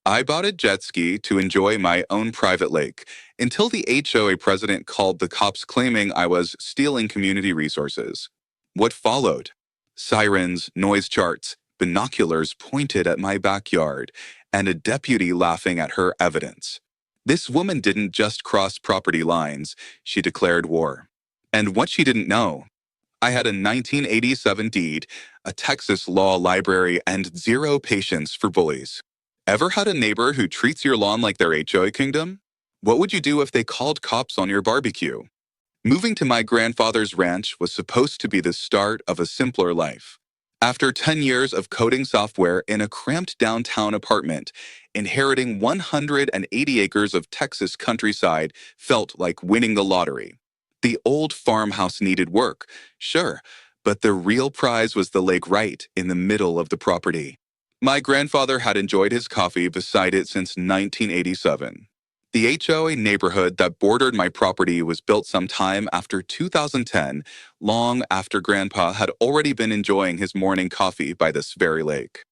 I bought a jet ski to enjoy my own private lake until the HOA president called the cops claiming I was stealing community resources. What followed? Sirens, noise charts, binoculars pointed at my backyard, and a deputy laughing at her evidence. This woman didn't just cross property lines, she declared war. And what she didn't know, I had a 1987 deed, a Texas law library, and zero patience for bullies. Ever had a neighbor who treats your lawn like their HOA kingdom? What would you do if they called cops on your barbecue? Moving to my grandfather's ranch was supposed to be the start of a simpler life. After 10 years of coding software in a cramped downtown apartment, inheriting 180 acres of Texas countryside felt like winning the lottery. The old farmhouse needed work, sure, but the real prize was the lake right in the middle of the property. My grandfather had enjoyed his coffee beside it since 1987. The HOA neighborhood that bordered my property was built sometime after 2010, long after Grandpa had already been enjoying his morning coffee by this very lake.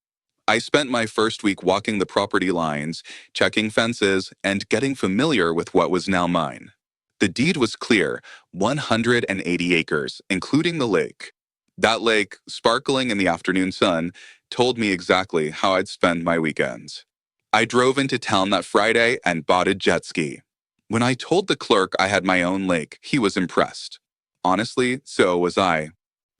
I spent my first week walking the property lines, checking fences, and getting familiar with what was now mine. The deed was clear, 180 acres, including the lake. That lake, sparkling in the afternoon sun, told me exactly how I'd spend my weekends. I drove into town that Friday and bought a jet ski. When I told the clerk I had my own lake, he was impressed. Honestly, so was I.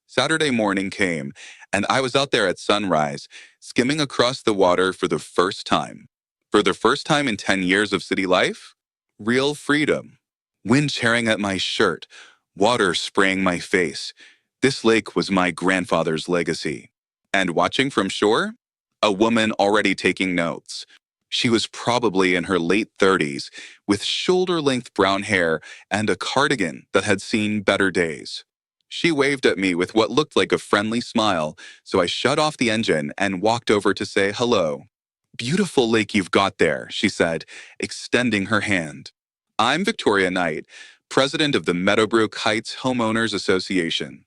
Saturday morning came, and I was out there at sunrise, skimming across the water for the first time. For the first time in 10 years of city life? Real freedom. Wind tearing at my shirt, water spraying my face. This lake was my grandfather's legacy. And watching from shore? A woman already taking notes. She was probably in her late 30s, with shoulder-length brown hair and a cardigan that had seen better days. She waved at me with what looked like a friendly smile, so I shut off the engine and walked over to say hello. "Beautiful lake you've got there," she said, extending her hand. "I'm Victoria Knight, president of the Meadowbrook Heights Homeowners Association.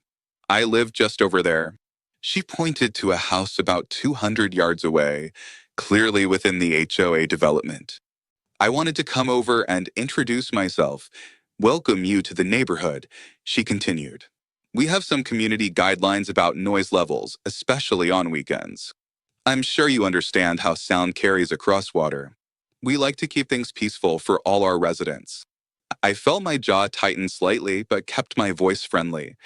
I live just over there." She pointed to a house about 200 yards away, clearly within the HOA development. "I wanted to come over and introduce myself, welcome you to the neighborhood," she continued. "We have some community guidelines about noise levels, especially on weekends. I'm sure you understand how sound carries across water. We like to keep things peaceful for all our residents." I felt my jaw tighten slightly but kept my voice friendly.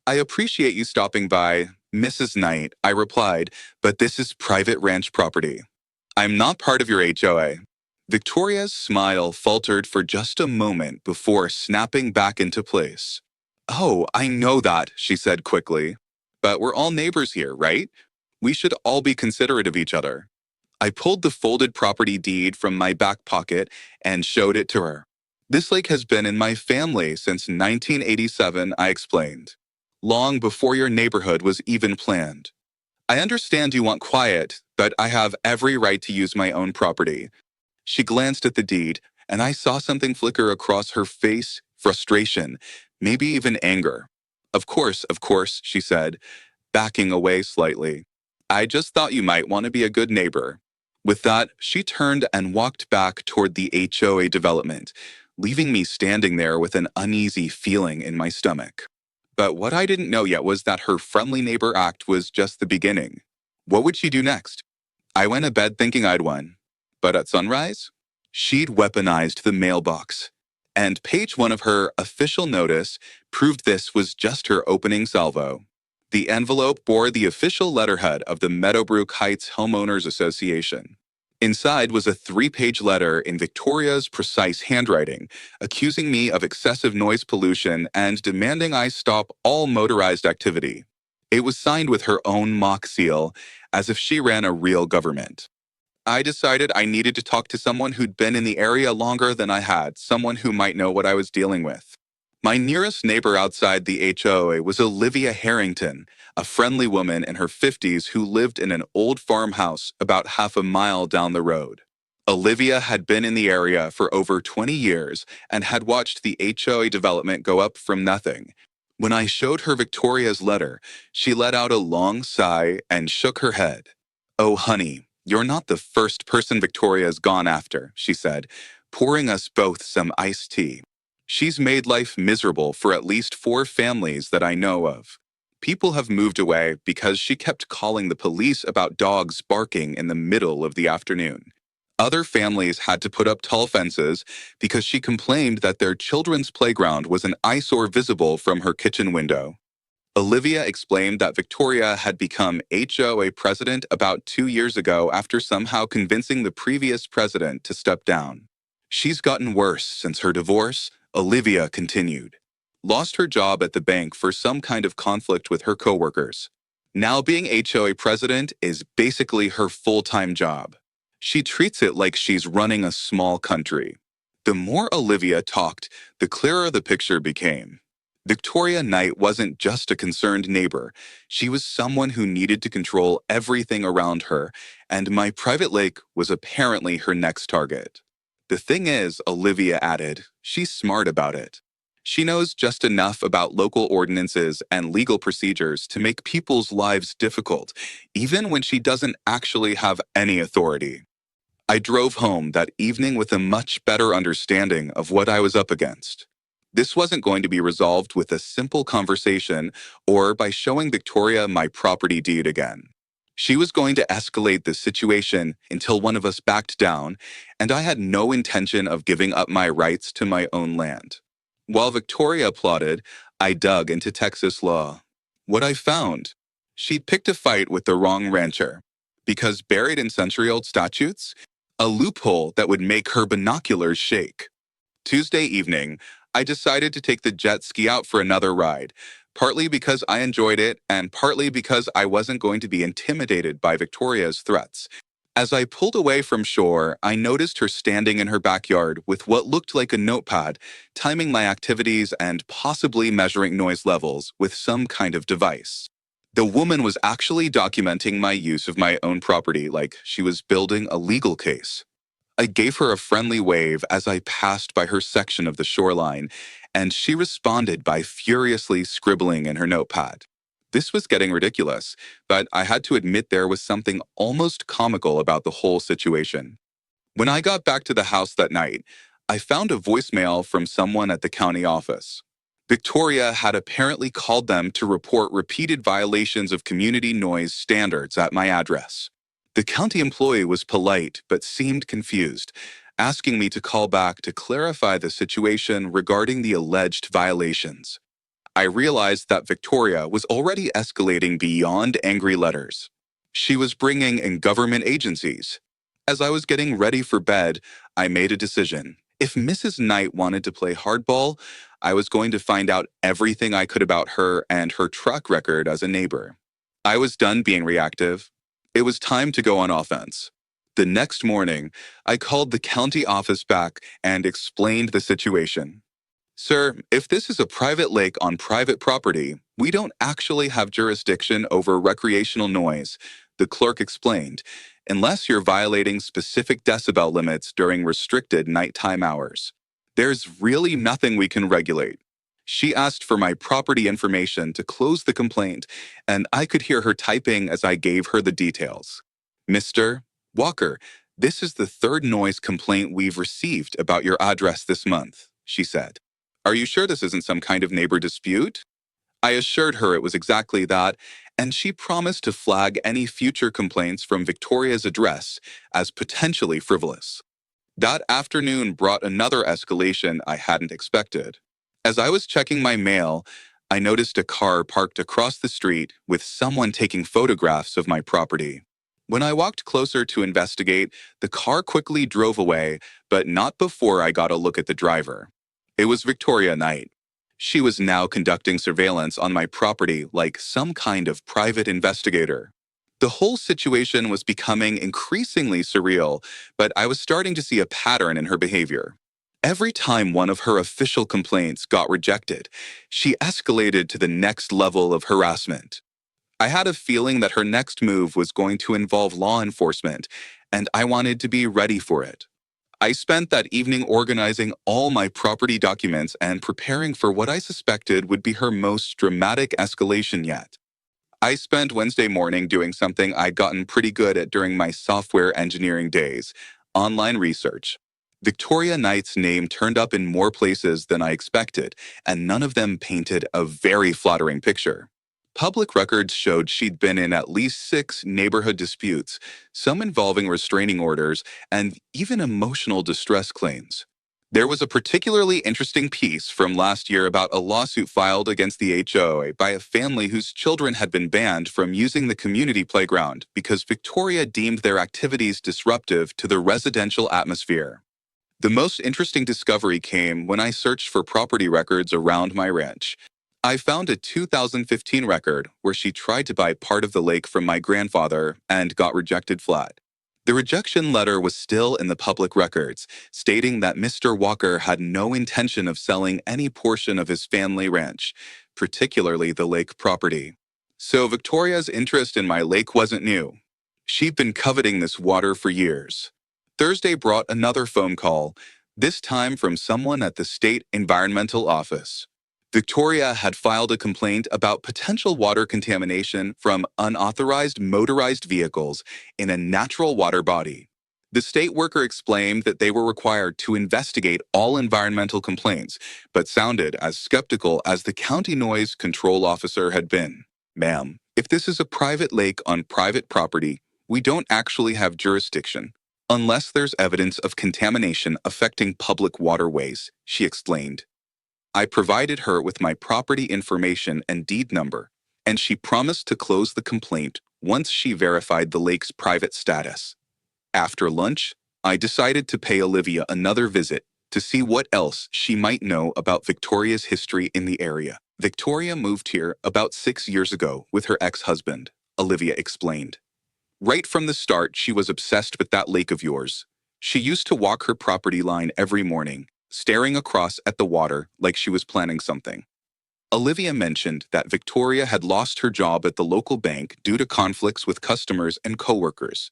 "I appreciate you stopping by, Mrs. Knight," I replied, "but this is private ranch property. I'm not part of your HOA." Victoria's smile faltered for just a moment before snapping back into place. "Oh, I know that," she said quickly. "But we're all neighbors here, right? We should all be considerate of each other." I pulled the folded property deed from my back pocket and showed it to her. "This lake has been in my family since 1987, I explained. Long before your neighborhood was even planned. I understand you want quiet, but I have every right to use my own property." She glanced at the deed, and I saw something flicker across her face, frustration, maybe even anger. Of course," she said, backing away slightly. "I just thought you might want to be a good neighbor." With that, she turned and walked back toward the HOA development, leaving me standing there with an uneasy feeling in my stomach. But what I didn't know yet was that her friendly neighbor act was just the beginning. What would she do next? I went to bed thinking I'd won. But at sunrise, she'd weaponized the mailbox. And page 1 of her official notice proved this was just her opening salvo. The envelope bore the official letterhead of the Meadowbrook Heights Homeowners Association. Inside was a 3-page letter in Victoria's precise handwriting, accusing me of excessive noise pollution and demanding I stop all motorized activity. It was signed with her own mock seal, as if she ran a real government. I decided I needed to talk to someone who'd been in the area longer than I had, someone who might know what I was dealing with. My nearest neighbor outside the HOA was Olivia Harrington, a friendly woman in her 50s who lived in an old farmhouse about half a mile down the road. Olivia had been in the area for over 20 years and had watched the HOA development go up from nothing. When I showed her Victoria's letter, she let out a long sigh and shook her head. "Oh, honey, "You're not the first person Victoria's gone after," she said, pouring us both some iced tea. "She's made life miserable for at least 4 families that I know of. People have moved away because she kept calling the police about dogs barking in the middle of the afternoon. Other families had to put up tall fences because she complained that their children's playground was an eyesore visible from her kitchen window." Olivia explained that Victoria had become HOA president about 2 years ago after somehow convincing the previous president to step down. "She's gotten worse since her divorce," Olivia continued. "Lost her job at the bank for some kind of conflict with her coworkers. Now being HOA president is basically her full-time job. She treats it like she's running a small country." The more Olivia talked, the clearer the picture became. Victoria Knight wasn't just a concerned neighbor. She was someone who needed to control everything around her, and my private lake was apparently her next target. "The thing is," Olivia added, "she's smart about it. She knows just enough about local ordinances and legal procedures to make people's lives difficult, even when she doesn't actually have any authority." I drove home that evening with a much better understanding of what I was up against. This wasn't going to be resolved with a simple conversation or by showing Victoria my property deed again. She was going to escalate the situation until one of us backed down, and I had no intention of giving up my rights to my own land. While Victoria applauded, I dug into Texas law. What I found: she'd picked a fight with the wrong rancher, because buried in century-old statutes, a loophole that would make her binoculars shake. Tuesday evening, I decided to take the jet ski out for another ride, partly because I enjoyed it and partly because I wasn't going to be intimidated by Victoria's threats. As I pulled away from shore, I noticed her standing in her backyard with what looked like a notepad, timing my activities and possibly measuring noise levels with some kind of device. The woman was actually documenting my use of my own property like she was building a legal case. I gave her a friendly wave as I passed by her section of the shoreline, and she responded by furiously scribbling in her notepad. This was getting ridiculous, but I had to admit there was something almost comical about the whole situation. When I got back to the house that night, I found a voicemail from someone at the county office. Victoria had apparently called them to report repeated violations of community noise standards at my address. The county employee was polite but seemed confused, asking me to call back to clarify the situation regarding the alleged violations. I realized that Victoria was already escalating beyond angry letters. She was bringing in government agencies. As I was getting ready for bed, I made a decision. If Mrs. Knight wanted to play hardball, I was going to find out everything I could about her and her track record as a neighbor. I was done being reactive. It was time to go on offense. The next morning, I called the county office back and explained the situation. "Sir, if this is a private lake on private property, we don't actually have jurisdiction over recreational noise," the clerk explained, "unless you're violating specific decibel limits during restricted nighttime hours. There's really nothing we can regulate." She asked for my property information to close the complaint, and I could hear her typing as I gave her the details. "Mr. Walker, this is the third noise complaint we've received about your address this month," she said. "Are you sure this isn't some kind of neighbor dispute?" I assured her it was exactly that, and she promised to flag any future complaints from Victoria's address as potentially frivolous. That afternoon brought another escalation I hadn't expected. As I was checking my mail, I noticed a car parked across the street with someone taking photographs of my property. When I walked closer to investigate, the car quickly drove away, but not before I got a look at the driver. It was Victoria Knight. She was now conducting surveillance on my property like some kind of private investigator. The whole situation was becoming increasingly surreal, but I was starting to see a pattern in her behavior. Every time one of her official complaints got rejected, she escalated to the next level of harassment. I had a feeling that her next move was going to involve law enforcement, and I wanted to be ready for it. I spent that evening organizing all my property documents and preparing for what I suspected would be her most dramatic escalation yet. I spent Wednesday morning doing something I'd gotten pretty good at during my software engineering days: online research. Victoria Knight's name turned up in more places than I expected, and none of them painted a very flattering picture. Public records showed she'd been in at least 6 neighborhood disputes, some involving restraining orders and even emotional distress claims. There was a particularly interesting piece from last year about a lawsuit filed against the HOA by a family whose children had been banned from using the community playground because Victoria deemed their activities disruptive to the residential atmosphere. The most interesting discovery came when I searched for property records around my ranch. I found a 2015 record where she tried to buy part of the lake from my grandfather and got rejected flat. The rejection letter was still in the public records, stating that Mr. Walker had no intention of selling any portion of his family ranch, particularly the lake property. So Victoria's interest in my lake wasn't new. She'd been coveting this water for years. Thursday brought another phone call, this time from someone at the State Environmental Office. Victoria had filed a complaint about potential water contamination from unauthorized motorized vehicles in a natural water body. The state worker explained that they were required to investigate all environmental complaints, but sounded as skeptical as the county noise control officer had been. Ma'am, if this is a private lake on private property, we don't actually have jurisdiction, unless there's evidence of contamination affecting public waterways, she explained. I provided her with my property information and deed number, and she promised to close the complaint once she verified the lake's private status. After lunch, I decided to pay Olivia another visit to see what else she might know about Victoria's history in the area. Victoria moved here about 6 years ago with her ex-husband, Olivia explained. Right from the start, she was obsessed with that lake of yours. She used to walk her property line every morning, staring across at the water like she was planning something. Olivia mentioned that Victoria had lost her job at the local bank due to conflicts with customers and coworkers.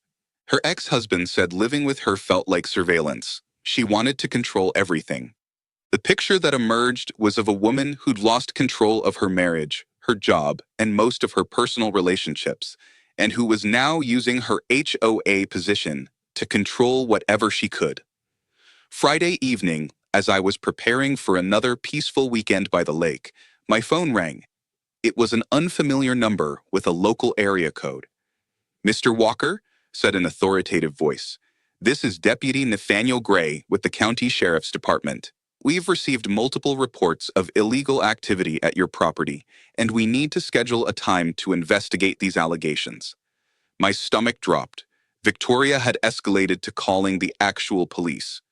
Her ex-husband said living with her felt like surveillance. She wanted to control everything. The picture that emerged was of a woman who'd lost control of her marriage, her job, and most of her personal relationships, and who was now using her HOA position to control whatever she could. Friday evening, as I was preparing for another peaceful weekend by the lake, my phone rang. It was an unfamiliar number with a local area code. "Mr. Walker," said an authoritative voice. "This is Deputy Nathaniel Gray with the County Sheriff's Department. We've received multiple reports of illegal activity at your property, and we need to schedule a time to investigate these allegations." My stomach dropped. Victoria had escalated to calling the actual police.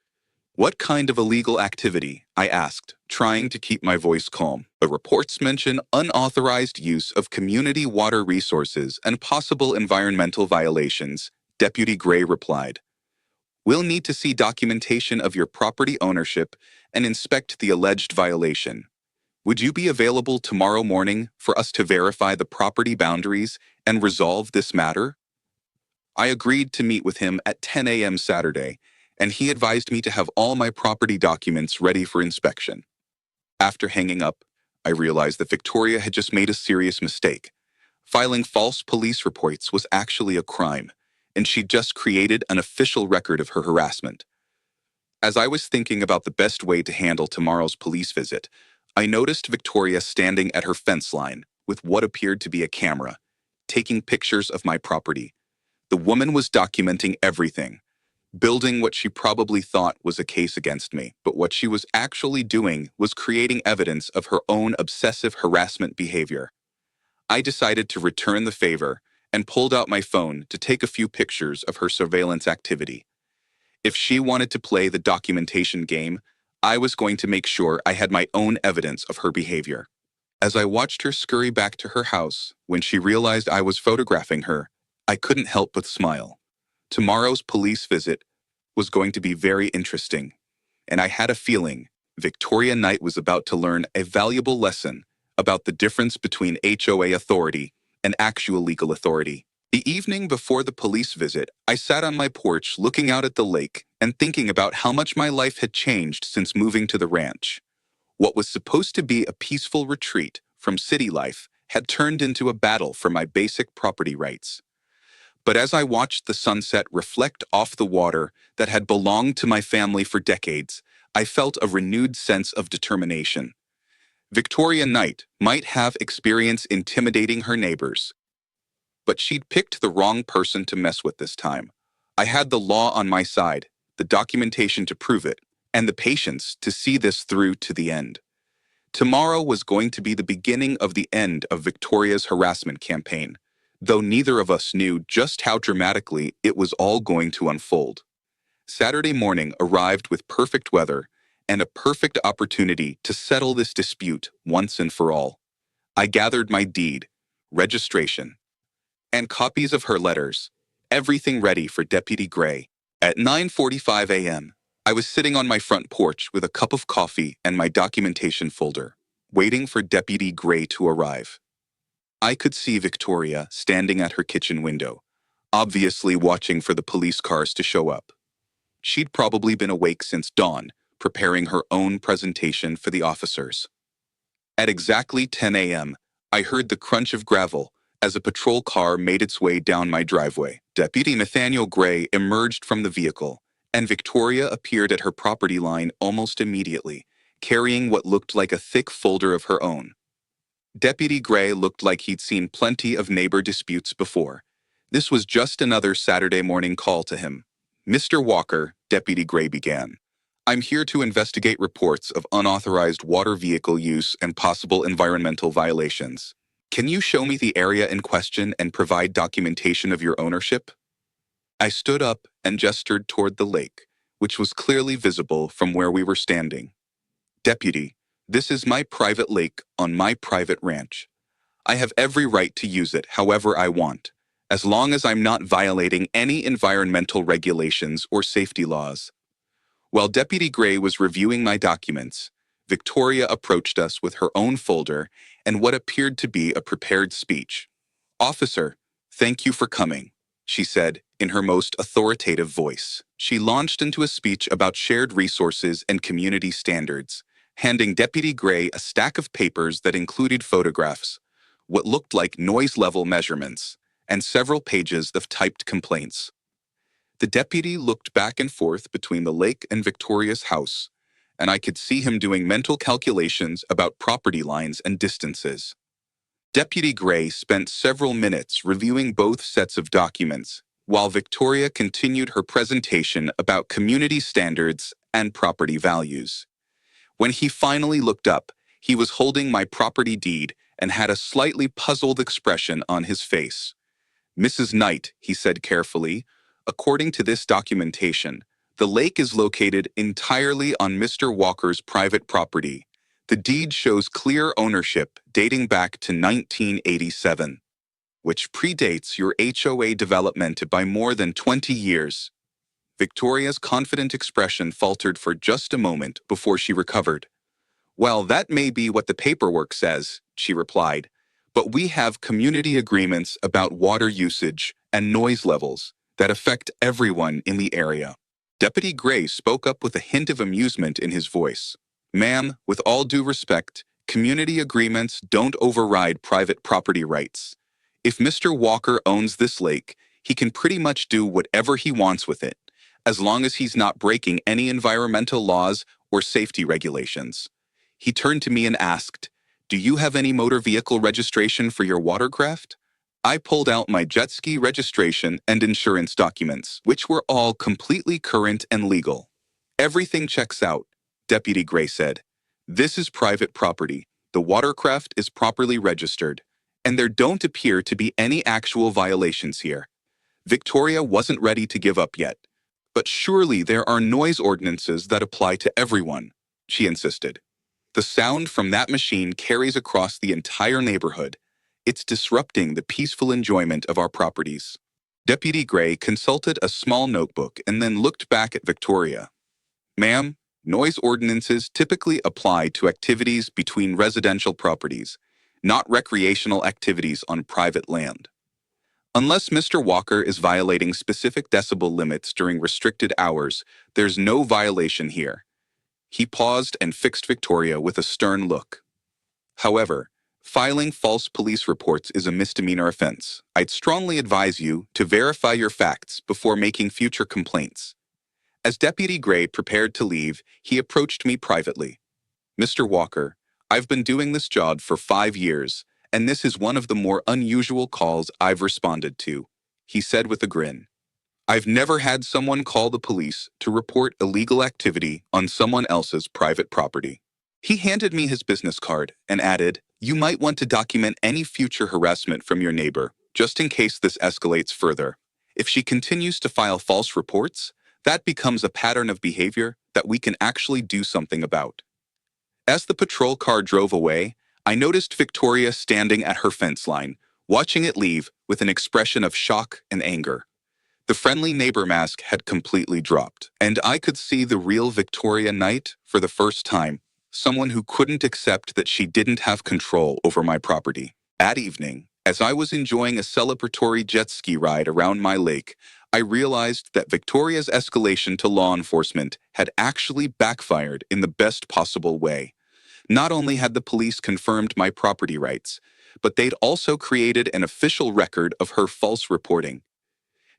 "What kind of illegal activity?" I asked, trying to keep my voice calm. "The reports mention unauthorized use of community water resources and possible environmental violations," Deputy Gray replied. "We'll need to see documentation of your property ownership and inspect the alleged violation. Would you be available tomorrow morning for us to verify the property boundaries and resolve this matter?" I agreed to meet with him at 10 a.m. Saturday, and he advised me to have all my property documents ready for inspection. After hanging up, I realized that Victoria had just made a serious mistake. Filing false police reports was actually a crime, and she'd just created an official record of her harassment. As I was thinking about the best way to handle tomorrow's police visit, I noticed Victoria standing at her fence line with what appeared to be a camera, taking pictures of my property. The woman was documenting everything, building what she probably thought was a case against me, but what she was actually doing was creating evidence of her own obsessive harassment behavior. I decided to return the favor and pulled out my phone to take a few pictures of her surveillance activity. If she wanted to play the documentation game, I was going to make sure I had my own evidence of her behavior. As I watched her scurry back to her house, when she realized I was photographing her, I couldn't help but smile. Tomorrow's police visit was going to be very interesting, and I had a feeling Victoria Knight was about to learn a valuable lesson about the difference between HOA authority and actual legal authority. The evening before the police visit, I sat on my porch looking out at the lake and thinking about how much my life had changed since moving to the ranch. What was supposed to be a peaceful retreat from city life had turned into a battle for my basic property rights. But as I watched the sunset reflect off the water that had belonged to my family for decades, I felt a renewed sense of determination. Victoria Knight might have experience intimidating her neighbors, but she'd picked the wrong person to mess with this time. I had the law on my side, the documentation to prove it, and the patience to see this through to the end. Tomorrow was going to be the beginning of the end of Victoria's harassment campaign, though neither of us knew just how dramatically it was all going to unfold. Saturday morning arrived with perfect weather and a perfect opportunity to settle this dispute once and for all. I gathered my deed, registration, and copies of her letters, everything ready for Deputy Gray. At 9:45 a.m., I was sitting on my front porch with a cup of coffee and my documentation folder, waiting for Deputy Gray to arrive. I could see Victoria standing at her kitchen window, obviously watching for the police cars to show up. She'd probably been awake since dawn, preparing her own presentation for the officers. At exactly 10 a.m., I heard the crunch of gravel as a patrol car made its way down my driveway. Deputy Nathaniel Gray emerged from the vehicle, and Victoria appeared at her property line almost immediately, carrying what looked like a thick folder of her own. Deputy Gray looked like he'd seen plenty of neighbor disputes before. This was just another Saturday morning call to him. "Mr. Walker," Deputy Gray began, "I'm here to investigate reports of unauthorized water vehicle use and possible environmental violations. Can you show me the area in question and provide documentation of your ownership?" I stood up and gestured toward the lake, which was clearly visible from where we were standing. "Deputy, this is my private lake on my private ranch. I have every right to use it however I want, as long as I'm not violating any environmental regulations or safety laws." While Deputy Gray was reviewing my documents, Victoria approached us with her own folder and what appeared to be a prepared speech. "Officer, thank you for coming," she said in her most authoritative voice. She launched into a speech about shared resources and community standards, handing Deputy Gray a stack of papers that included photographs, what looked like noise level measurements, and several pages of typed complaints. The deputy looked back and forth between the lake and Victoria's house, and I could see him doing mental calculations about property lines and distances. Deputy Gray spent several minutes reviewing both sets of documents, while Victoria continued her presentation about community standards and property values. When he finally looked up, he was holding my property deed and had a slightly puzzled expression on his face. "Mrs. Knight," he said carefully, "according to this documentation, the lake is located entirely on Mr. Walker's private property. The deed shows clear ownership dating back to 1987, which predates your HOA development by more than 20 years." Victoria's confident expression faltered for just a moment before she recovered. "Well, that may be what the paperwork says," she replied, "but we have community agreements about water usage and noise levels that affect everyone in the area." Deputy Gray spoke up with a hint of amusement in his voice. "Ma'am, with all due respect, community agreements don't override private property rights. If Mr. Walker owns this lake, he can pretty much do whatever he wants with it, as long as he's not breaking any environmental laws or safety regulations." He turned to me and asked, "Do you have any motor vehicle registration for your watercraft?" I pulled out my jet ski registration and insurance documents, which were all completely current and legal. "Everything checks out," Deputy Gray said. "This is private property. The watercraft is properly registered, and there don't appear to be any actual violations here." Victoria wasn't ready to give up yet. "But surely there are noise ordinances that apply to everyone," she insisted. "The sound from that machine carries across the entire neighborhood. It's disrupting the peaceful enjoyment of our properties." Deputy Gray consulted a small notebook and then looked back at Victoria. "Ma'am, noise ordinances typically apply to activities between residential properties, not recreational activities on private land. Unless Mr. Walker is violating specific decibel limits during restricted hours, there's no violation here." He paused and fixed Victoria with a stern look. However, Filing false police reports is a misdemeanor offense. I'd strongly advise you to verify your facts before making future complaints. As Deputy Gray prepared to leave, he approached me privately. Mr. Walker, I've been doing this job for 5 years, and this is one of the more unusual calls I've responded to, he said with a grin. I've never had someone call the police to report illegal activity on someone else's private property. He handed me his business card and added, you might want to document any future harassment from your neighbor, just in case this escalates further. If she continues to file false reports, that becomes a pattern of behavior that we can actually do something about. As the patrol car drove away, I noticed Victoria standing at her fence line, watching it leave with an expression of shock and anger. The friendly neighbor mask had completely dropped, and I could see the real Victoria Knight for the first time, someone who couldn't accept that she didn't have control over my property. That evening, as I was enjoying a celebratory jet ski ride around my lake, I realized that Victoria's escalation to law enforcement had actually backfired in the best possible way. Not only had the police confirmed my property rights, but they'd also created an official record of her false reporting.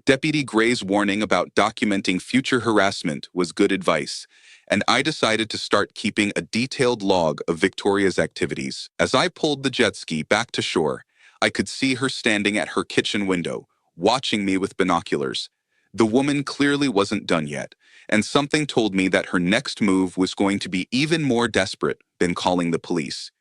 Deputy Gray's warning about documenting future harassment was good advice, and I decided to start keeping a detailed log of Victoria's activities. As I pulled the jet ski back to shore, I could see her standing at her kitchen window, watching me with binoculars. The woman clearly wasn't done yet, and something told me that her next move was going to be even more desperate than calling the police.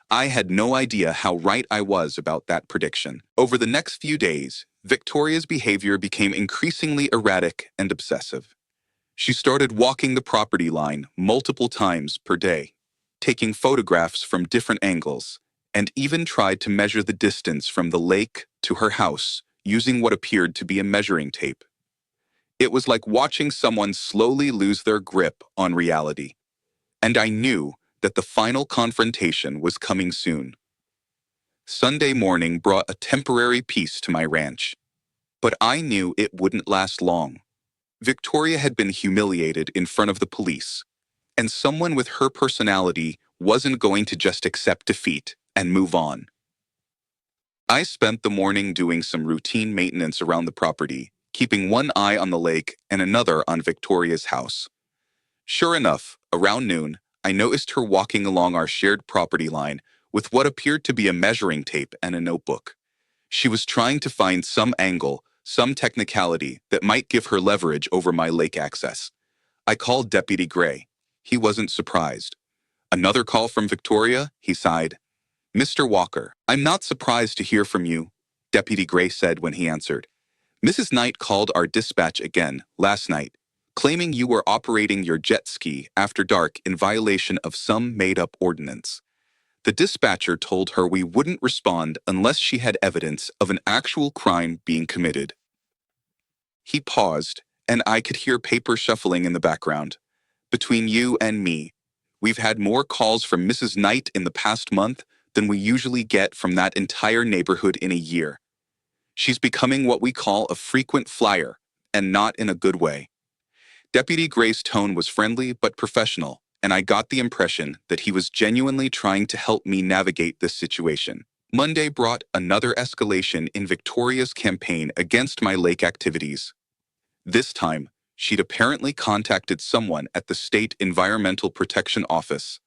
I had no idea how right I was about that prediction. Over the next few days, Victoria's behavior became increasingly erratic and obsessive. She started walking the property line multiple times per day, taking photographs from different angles, and even tried to measure the distance from the lake to her house using what appeared to be a measuring tape. It was like watching someone slowly lose their grip on reality. And I knew that the final confrontation was coming soon. Sunday morning brought a temporary peace to my ranch, but I knew it wouldn't last long. Victoria had been humiliated in front of the police, and someone with her personality wasn't going to just accept defeat and move on. I spent the morning doing some routine maintenance around the property, keeping one eye on the lake and another on Victoria's house. Sure enough, around noon, I noticed her walking along our shared property line with what appeared to be a measuring tape and a notebook. She was trying to find some angle, some technicality that might give her leverage over my lake access. I called Deputy Gray. He wasn't surprised. Another call from Victoria? He sighed. Mr. Walker, I'm not surprised to hear from you, Deputy Gray said when he answered. Mrs. Knight called our dispatch again last night, claiming you were operating your jet ski after dark in violation of some made-up ordinance. The dispatcher told her we wouldn't respond unless she had evidence of an actual crime being committed. He paused, and I could hear paper shuffling in the background. Between you and me, we've had more calls from Mrs. Knight in the past month than we usually get from that entire neighborhood in a year. She's becoming what we call a frequent flyer, and not in a good way. Deputy Gray's tone was friendly but professional, and I got the impression that he was genuinely trying to help me navigate this situation. Monday brought another escalation in Victoria's campaign against my lake activities. This time, she'd apparently contacted someone at the State Environmental Protection Office,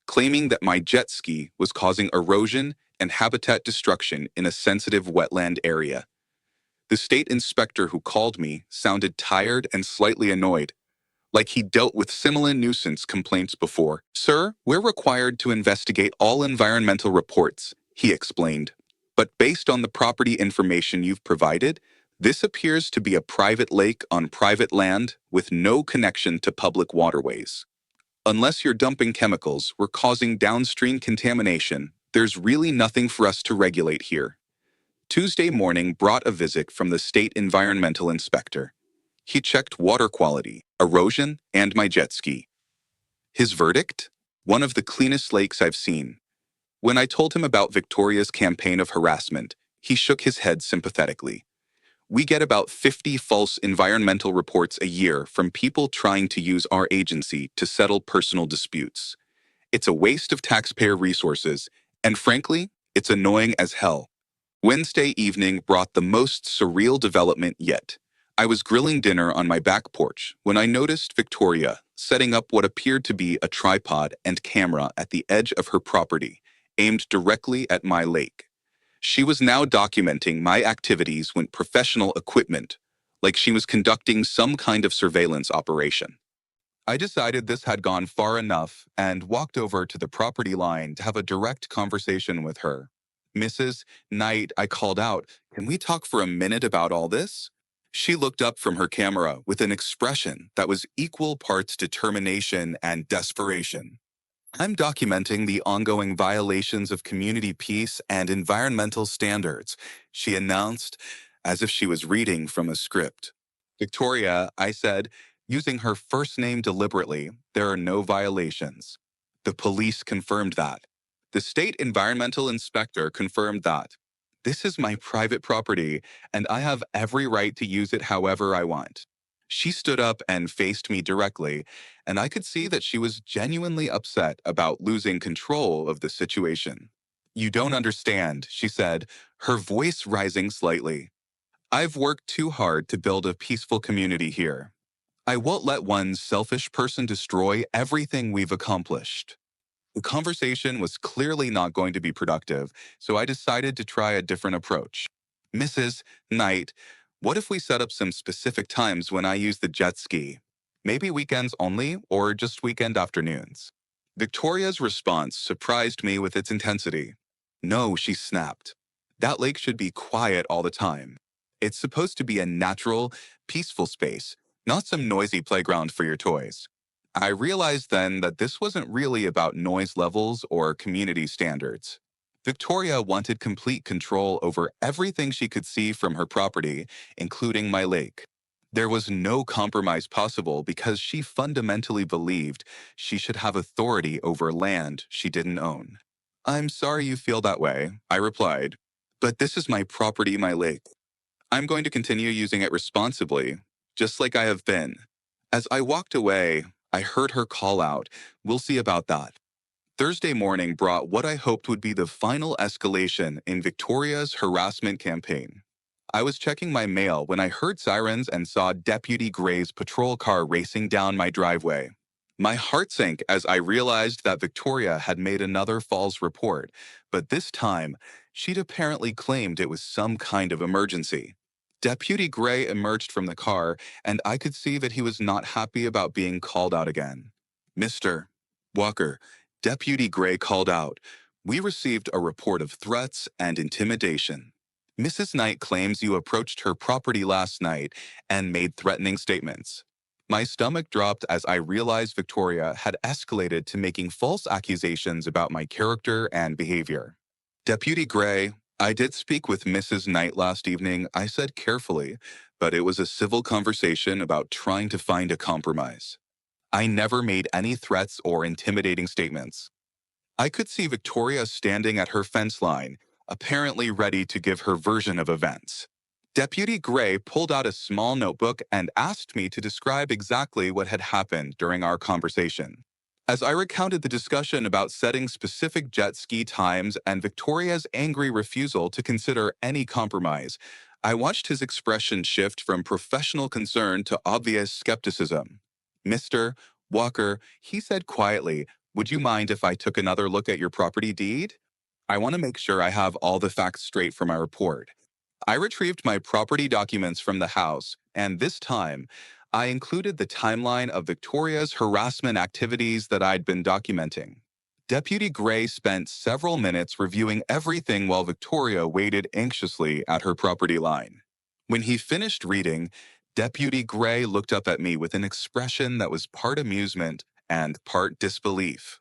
claiming that my jet ski was causing erosion and habitat destruction in a sensitive wetland area. The state inspector who called me sounded tired and slightly annoyed, like he'd dealt with similar nuisance complaints before. Sir, we're required to investigate all environmental reports, he explained. But based on the property information you've provided, this appears to be a private lake on private land with no connection to public waterways. Unless you're dumping chemicals or causing downstream contamination, there's really nothing for us to regulate here. Tuesday morning brought a visit from the state environmental inspector. He checked water quality, erosion, and my jet ski. His verdict? One of the cleanest lakes I've seen. When I told him about Victoria's campaign of harassment, he shook his head sympathetically. We get about 50 false environmental reports a year from people trying to use our agency to settle personal disputes. It's a waste of taxpayer resources, and frankly, It's annoying as hell. Wednesday evening brought the most surreal development yet. I was grilling dinner on my back porch when I noticed Victoria setting up what appeared to be a tripod and camera at the edge of her property, aimed directly at my lake. She was now documenting my activities with professional equipment, like she was conducting some kind of surveillance operation. I decided this had gone far enough and walked over to the property line to have a direct conversation with her. Mrs. Knight, I called out, "Can we talk for a minute about all this?" She looked up from her camera with an expression that was equal parts determination and desperation. "I'm documenting the ongoing violations of community peace and environmental standards," she announced, as if she was reading from a script. "Victoria," I said, using her first name deliberately, "there are no violations." The police confirmed that. The state environmental inspector confirmed that. "This is my private property, and I have every right to use it however I want." She stood up and faced me directly, and I could see that she was genuinely upset about losing control of the situation. "You don't understand," she said, her voice rising slightly. "I've worked too hard to build a peaceful community here. I won't let one selfish person destroy everything we've accomplished." The conversation was clearly not going to be productive, so I decided to try a different approach. "Mrs. Knight, what if we set up some specific times when I use the jet ski? Maybe weekends only, or just weekend afternoons?" Victoria's response surprised me with its intensity. "No," she snapped. "That lake should be quiet all the time. It's supposed to be a natural, peaceful space, not some noisy playground for your toys." I realized then that this wasn't really about noise levels or community standards. Victoria wanted complete control over everything she could see from her property, including my lake. There was no compromise possible because she fundamentally believed she should have authority over land she didn't own. "I'm sorry you feel that way," I replied, "but this is my property, my lake. I'm going to continue using it responsibly, just like I have been." As I walked away, I heard her call out, "We'll see about that." Thursday morning brought what I hoped would be the final escalation in Victoria's harassment campaign. I was checking my mail when I heard sirens and saw Deputy Gray's patrol car racing down my driveway. My heart sank as I realized that Victoria had made another false report, but this time, she'd apparently claimed it was some kind of emergency. Deputy Gray emerged from the car, and I could see that he was not happy about being called out again. "Mr. Walker," Deputy Gray called out, "we received a report of threats and intimidation. Mrs. Knight claims you approached her property last night and made threatening statements." My stomach dropped as I realized Victoria had escalated to making false accusations about my character and behavior. "Deputy Gray, I did speak with Mrs. Knight last evening," I said carefully, "but it was a civil conversation about trying to find a compromise. I never made any threats or intimidating statements." I could see Victoria standing at her fence line, apparently ready to give her version of events. Deputy Gray pulled out a small notebook and asked me to describe exactly what had happened during our conversation. As I recounted the discussion about setting specific jet ski times and Victoria's angry refusal to consider any compromise, I watched his expression shift from professional concern to obvious skepticism. "Mr. Walker," he said quietly, "would you mind if I took another look at your property deed? I want to make sure I have all the facts straight for my report." I retrieved my property documents from the house, and this time, I included the timeline of Victoria's harassment activities that I'd been documenting. Deputy Gray spent several minutes reviewing everything while Victoria waited anxiously at her property line. When he finished reading, Deputy Gray looked up at me with an expression that was part amusement and part disbelief.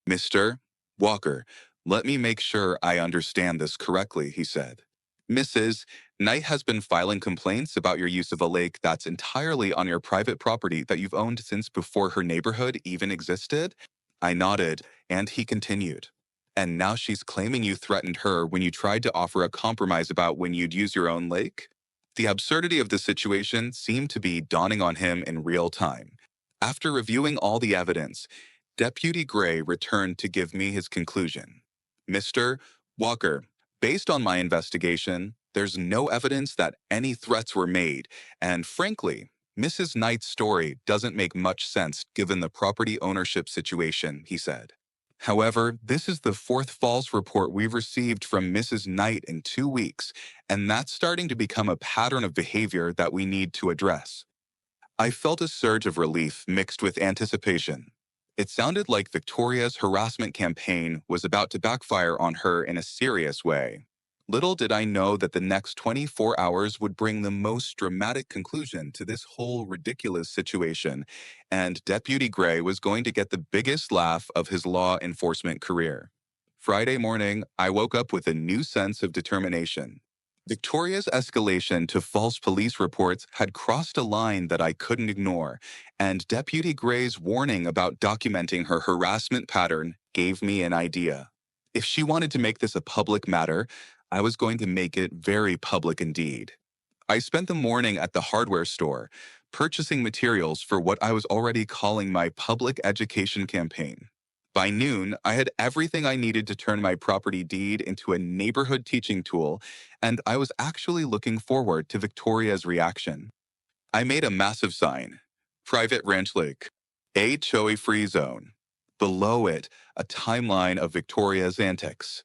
"Mr. Walker, let me make sure I understand this correctly," he said. "Mrs. Knight has been filing complaints about your use of a lake that's entirely on your private property that you've owned since before her neighborhood even existed?" I nodded, and he continued. "And now she's claiming you threatened her when you tried to offer a compromise about when you'd use your own lake?" The absurdity of the situation seemed to be dawning on him in real time. After reviewing all the evidence, Deputy Gray returned to give me his conclusion. "Mr. Walker, based on my investigation, there's no evidence that any threats were made, and frankly, Mrs. Knight's story doesn't make much sense given the property ownership situation, he said. However, this is the fourth false report we've received from Mrs. Knight in 2 weeks, and that's starting to become a pattern of behavior that we need to address. I felt a surge of relief mixed with anticipation. It sounded like Victoria's harassment campaign was about to backfire on her in a serious way. Little did I know that the next 24 hours would bring the most dramatic conclusion to this whole ridiculous situation, and Deputy Gray was going to get the biggest laugh of his law enforcement career. Friday morning, I woke up with a new sense of determination. Victoria's escalation to false police reports had crossed a line that I couldn't ignore, and Deputy Gray's warning about documenting her harassment pattern gave me an idea. If she wanted to make this a public matter, I was going to make it very public indeed. I spent the morning at the hardware store, purchasing materials for what I was already calling my public education campaign. By noon, I had everything I needed to turn my property deed into a neighborhood teaching tool, and I was actually looking forward to Victoria's reaction. I made a massive sign, Private Ranch Lake, HOA Free Zone. Below it, a timeline of Victoria's antics.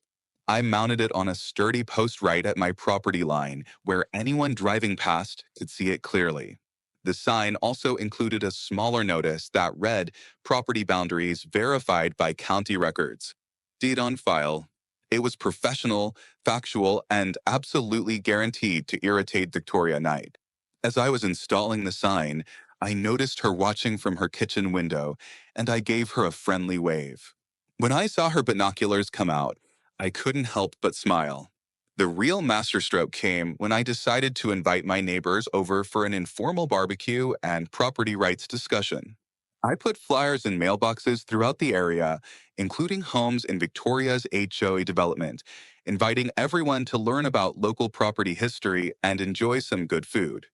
I mounted it on a sturdy post right at my property line where anyone driving past could see it clearly. The sign also included a smaller notice that read property boundaries verified by county records. Deed on file. It was professional, factual, and absolutely guaranteed to irritate Victoria Knight. As I was installing the sign, I noticed her watching from her kitchen window, and I gave her a friendly wave. When I saw her binoculars come out, I couldn't help but smile. The real masterstroke came when I decided to invite my neighbors over for an informal barbecue and property rights discussion. I put flyers in mailboxes throughout the area, including homes in Victoria's HOA development, inviting everyone to learn about local property history and enjoy some good food.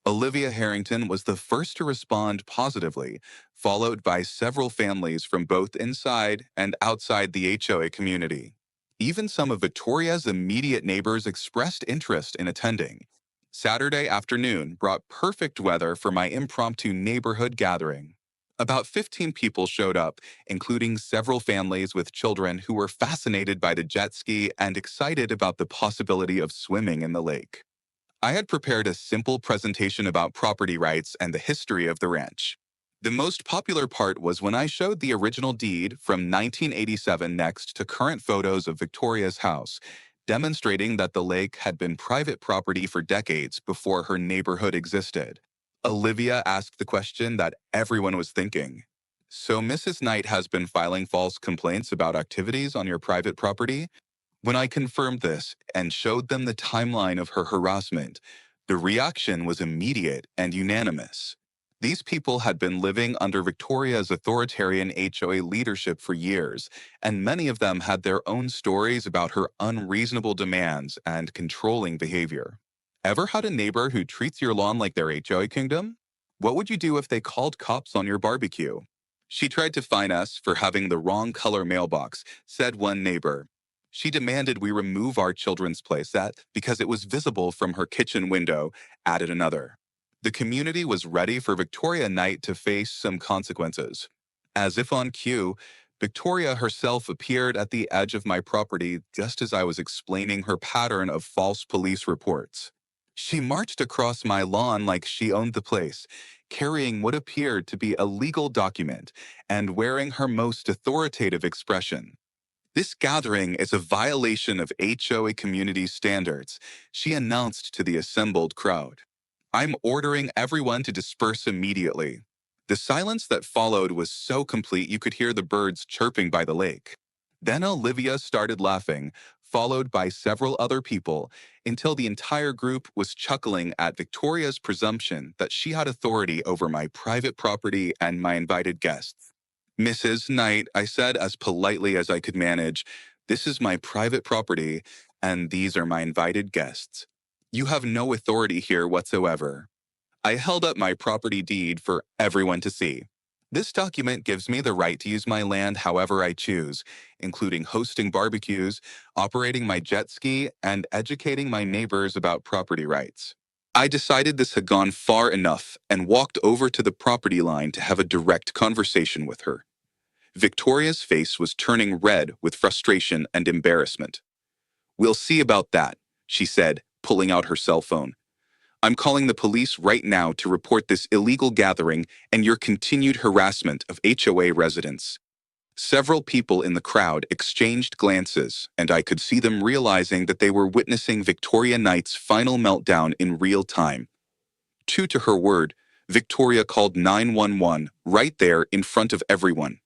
Olivia Harrington was the first to respond positively, followed by several families from both inside and outside the HOA community. Even some of Victoria's immediate neighbors expressed interest in attending. Saturday afternoon brought perfect weather for my impromptu neighborhood gathering. About 15 people showed up, including several families with children who were fascinated by the jet ski and excited about the possibility of swimming in the lake. I had prepared a simple presentation about property rights and the history of the ranch. The most popular part was when I showed the original deed from 1987 next to current photos of Victoria's house, demonstrating that the lake had been private property for decades before her neighborhood existed. Olivia asked the question that everyone was thinking. So Mrs. Knight has been filing false complaints about activities on your private property? When I confirmed this and showed them the timeline of her harassment, the reaction was immediate and unanimous. These people had been living under Victoria's authoritarian HOA leadership for years, and many of them had their own stories about her unreasonable demands and controlling behavior. Ever had a neighbor who treats your lawn like their HOA kingdom? What would you do if they called cops on your barbecue? She tried to fine us for having the wrong color mailbox, said one neighbor. She demanded we remove our children's playset because it was visible from her kitchen window, added another. The community was ready for Victoria Knight to face some consequences. As if on cue, Victoria herself appeared at the edge of my property just as I was explaining her pattern of false police reports. She marched across my lawn like she owned the place, carrying what appeared to be a legal document and wearing her most authoritative expression. This gathering is a violation of HOA community standards, she announced to the assembled crowd. I'm ordering everyone to disperse immediately. The silence that followed was so complete you could hear the birds chirping by the lake. Then Olivia started laughing, followed by several other people, until the entire group was chuckling at Victoria's presumption that she had authority over my private property and my invited guests. Mrs. Knight, I said as politely as I could manage, this is my private property, and these are my invited guests. You have no authority here whatsoever. I held up my property deed for everyone to see. This document gives me the right to use my land however I choose, including hosting barbecues, operating my jet ski, and educating my neighbors about property rights. I decided this had gone far enough and walked over to the property line to have a direct conversation with her. Victoria's face was turning red with frustration and embarrassment. "We'll see about that," she said, pulling out her cell phone. "I'm calling the police right now to report this illegal gathering and your continued harassment of HOA residents." Several people in the crowd exchanged glances, and I could see them realizing that they were witnessing Victoria Knight's final meltdown in real time. True to her word, Victoria called 911 right there in front of everyone,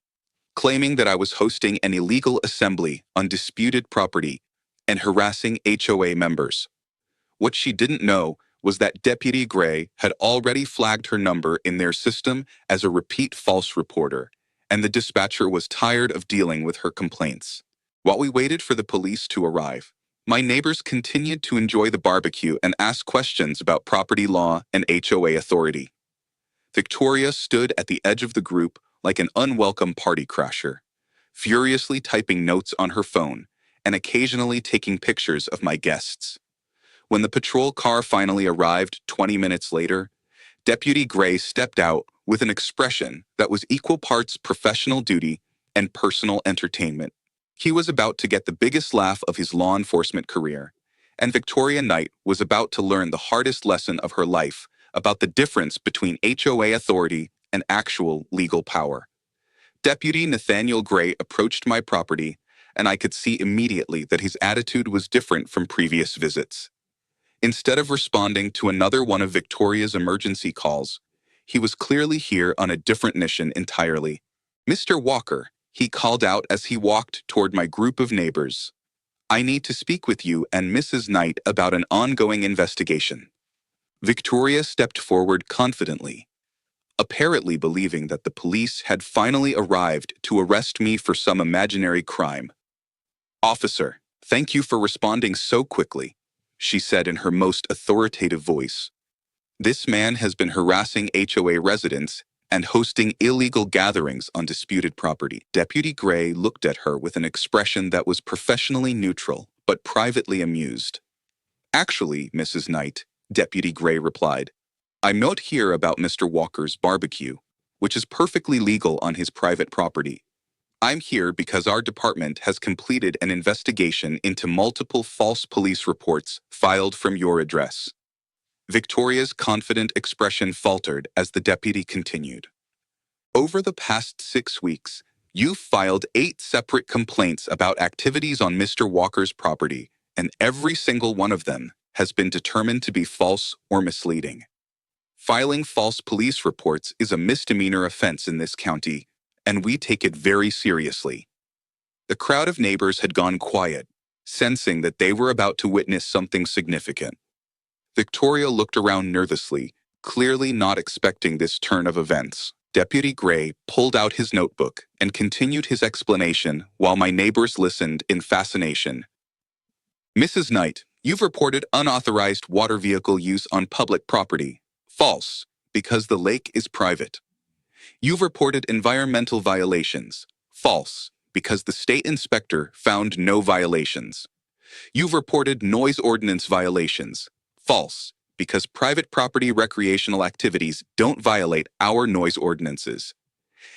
claiming that I was hosting an illegal assembly on disputed property and harassing HOA members. What she didn't know was that Deputy Gray had already flagged her number in their system as a repeat false reporter, and the dispatcher was tired of dealing with her complaints. While we waited for the police to arrive, my neighbors continued to enjoy the barbecue and ask questions about property law and HOA authority. Victoria stood at the edge of the group like an unwelcome party crasher, furiously typing notes on her phone and occasionally taking pictures of my guests. When the patrol car finally arrived 20 minutes later, Deputy Gray stepped out with an expression that was equal parts professional duty and personal entertainment. He was about to get the biggest laugh of his law enforcement career, and Victoria Knight was about to learn the hardest lesson of her life about the difference between HOA authority and actual legal power. Deputy Nathaniel Gray approached my property, and I could see immediately that his attitude was different from previous visits. Instead of responding to another one of Victoria's emergency calls, he was clearly here on a different mission entirely. "Mr. Walker," he called out as he walked toward my group of neighbors, "I need to speak with you and Mrs. Knight about an ongoing investigation." Victoria stepped forward confidently, apparently believing that the police had finally arrived to arrest me for some imaginary crime. "Officer, thank you for responding so quickly," she said in her most authoritative voice. "This man has been harassing HOA residents and hosting illegal gatherings on disputed property." Deputy Gray looked at her with an expression that was professionally neutral but privately amused. "Actually, Mrs. Knight," Deputy Gray replied, "I'm not here about Mr. Walker's barbecue, which is perfectly legal on his private property. I'm here because our department has completed an investigation into multiple false police reports filed from your address." Victoria's confident expression faltered as the deputy continued. "Over the past 6 weeks, you've filed 8 separate complaints about activities on Mr. Walker's property, and every single one of them has been determined to be false or misleading. Filing false police reports is a misdemeanor offense in this county, and we take it very seriously." The crowd of neighbors had gone quiet, sensing that they were about to witness something significant. Victoria looked around nervously, clearly not expecting this turn of events. Deputy Gray pulled out his notebook and continued his explanation while my neighbors listened in fascination. "Mrs. Knight, you've reported unauthorized water vehicle use on public property. False, because the lake is private. You've reported environmental violations. False, because the state inspector found no violations. You've reported noise ordinance violations. False, because private property recreational activities don't violate our noise ordinances.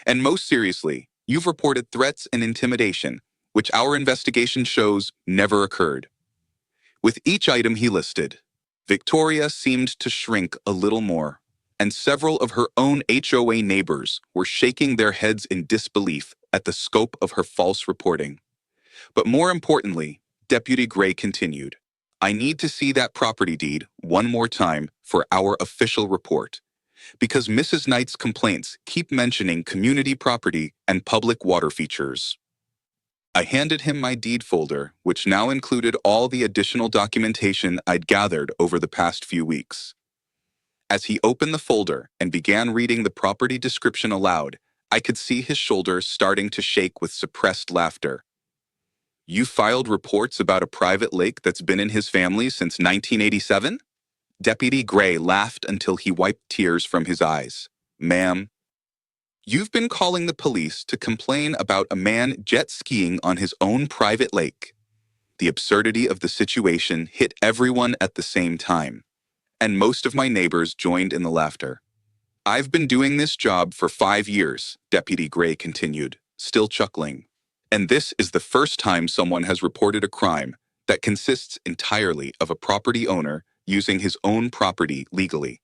And most seriously, you've reported threats and intimidation, which our investigation shows never occurred." With each item he listed, Victoria seemed to shrink a little more, and several of her own HOA neighbors were shaking their heads in disbelief at the scope of her false reporting. But more importantly, Deputy Gray continued, "I need to see that property deed one more time for our official report, because Mrs. Knight's complaints keep mentioning community property and public water features." I handed him my deed folder, which now included all the additional documentation I'd gathered over the past few weeks. As he opened the folder and began reading the property description aloud, I could see his shoulders starting to shake with suppressed laughter. "You filed reports about a private lake that's been in his family since 1987? Deputy Gray laughed until he wiped tears from his eyes. "Ma'am, You've been calling the police to complain about a man jet skiing on his own private lake. The absurdity of the situation hit everyone at the same time, and most of my neighbors joined in the laughter. I've been doing this job for 5 years, Deputy Gray continued, still chuckling. And this is the first time someone has reported a crime that consists entirely of a property owner using his own property legally.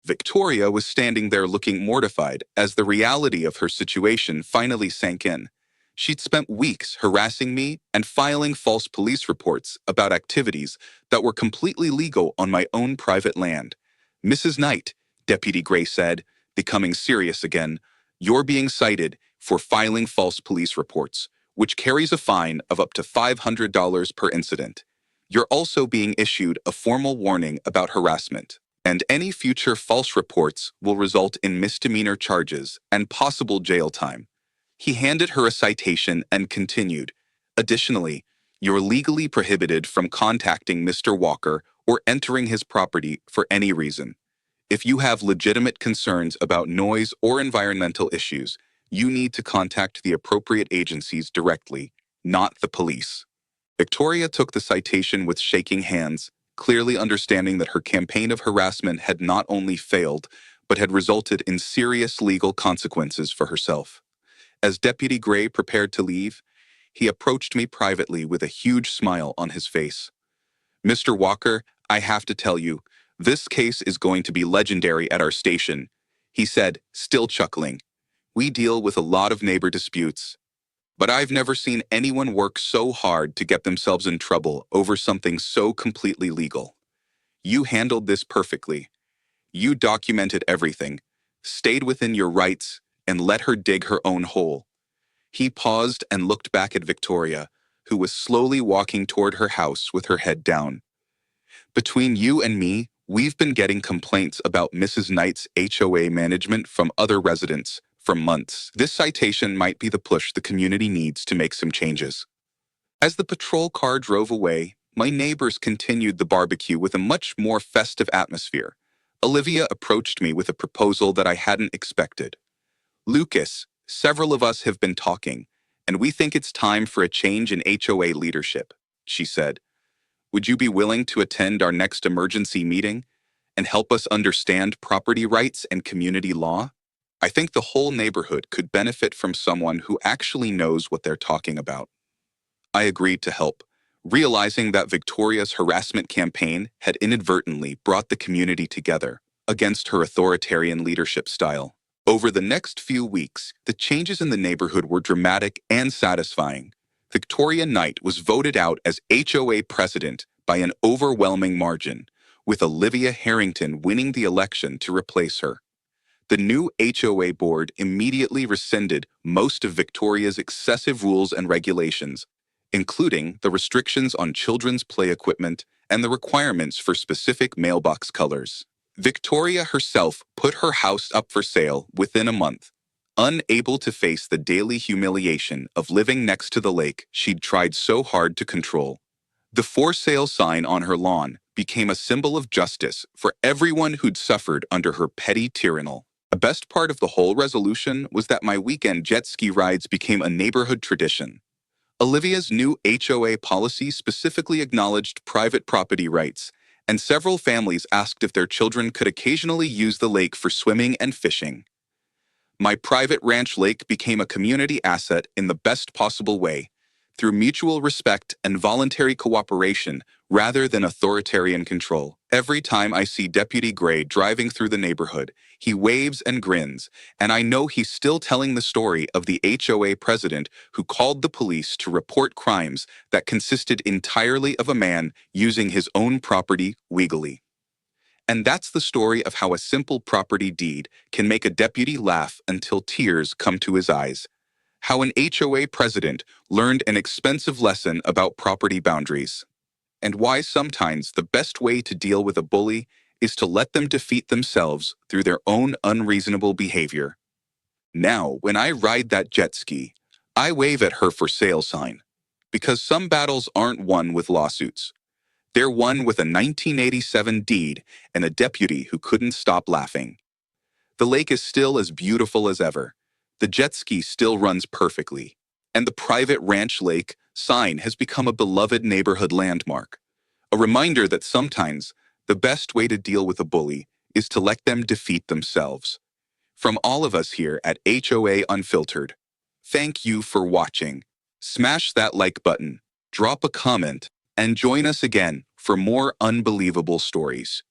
Victoria was standing there looking mortified as the reality of her situation finally sank in. She'd spent weeks harassing me and filing false police reports about activities that were completely legal on my own private land. Mrs. Knight, Deputy Gray said, becoming serious again, you're being cited for filing false police reports, which carries a fine of up to $500 per incident. You're also being issued a formal warning about harassment, and any future false reports will result in misdemeanor charges and possible jail time. He handed her a citation and continued, additionally, you're legally prohibited from contacting Mr. Walker or entering his property for any reason. If you have legitimate concerns about noise or environmental issues, you need to contact the appropriate agencies directly, not the police. Victoria took the citation with shaking hands, clearly understanding that her campaign of harassment had not only failed, but had resulted in serious legal consequences for herself. As Deputy Gray prepared to leave, he approached me privately with a huge smile on his face. Mr. Walker, I have to tell you, this case is going to be legendary at our station, he said, still chuckling. We deal with a lot of neighbor disputes, but I've never seen anyone work so hard to get themselves in trouble over something so completely legal. You handled this perfectly. You documented everything, stayed within your rights, and let her dig her own hole. He paused and looked back at Victoria, who was slowly walking toward her house with her head down. Between you and me, we've been getting complaints about Mrs. Knight's HOA management from other residents for months. This citation might be the push the community needs to make some changes. As the patrol car drove away, my neighbors continued the barbecue with a much more festive atmosphere. Olivia approached me with a proposal that I hadn't expected. Lucas, several of us have been talking, and we think it's time for a change in HOA leadership, she said. Would you be willing to attend our next emergency meeting and help us understand property rights and community law? I think the whole neighborhood could benefit from someone who actually knows what they're talking about. I agreed to help, realizing that Victoria's harassment campaign had inadvertently brought the community together against her authoritarian leadership style. Over the next few weeks, the changes in the neighborhood were dramatic and satisfying. Victoria Knight was voted out as HOA president by an overwhelming margin, with Olivia Harrington winning the election to replace her. The new HOA board immediately rescinded most of Victoria's excessive rules and regulations, including the restrictions on children's play equipment and the requirements for specific mailbox colors. Victoria herself put her house up for sale within a month, unable to face the daily humiliation of living next to the lake she'd tried so hard to control. The for sale sign on her lawn became a symbol of justice for everyone who'd suffered under her petty tyranny. The best part of the whole resolution was that my weekend jet ski rides became a neighborhood tradition. Olivia's new HOA policy specifically acknowledged private property rights, and several families asked if their children could occasionally use the lake for swimming and fishing. My private ranch lake became a community asset in the best possible way, through mutual respect and voluntary cooperation rather than authoritarian control. Every time I see Deputy Gray driving through the neighborhood, he waves and grins, and I know he's still telling the story of the HOA president who called the police to report crimes that consisted entirely of a man using his own property legally. And that's the story of how a simple property deed can make a deputy laugh until tears come to his eyes. How an HOA president learned an expensive lesson about property boundaries. And why sometimes the best way to deal with a bully is to let them defeat themselves through their own unreasonable behavior. Now, when I ride that jet ski, I wave at her for sale sign. Because some battles aren't won with lawsuits. They're won with a 1987 deed and a deputy who couldn't stop laughing. The lake is still as beautiful as ever. The jet ski still runs perfectly. And the private ranch lake sign has become a beloved neighborhood landmark. A reminder that sometimes the best way to deal with a bully is to let them defeat themselves. From all of us here at HOA Unfiltered, thank you for watching. Smash that like button, drop a comment, and join us again for more unbelievable stories.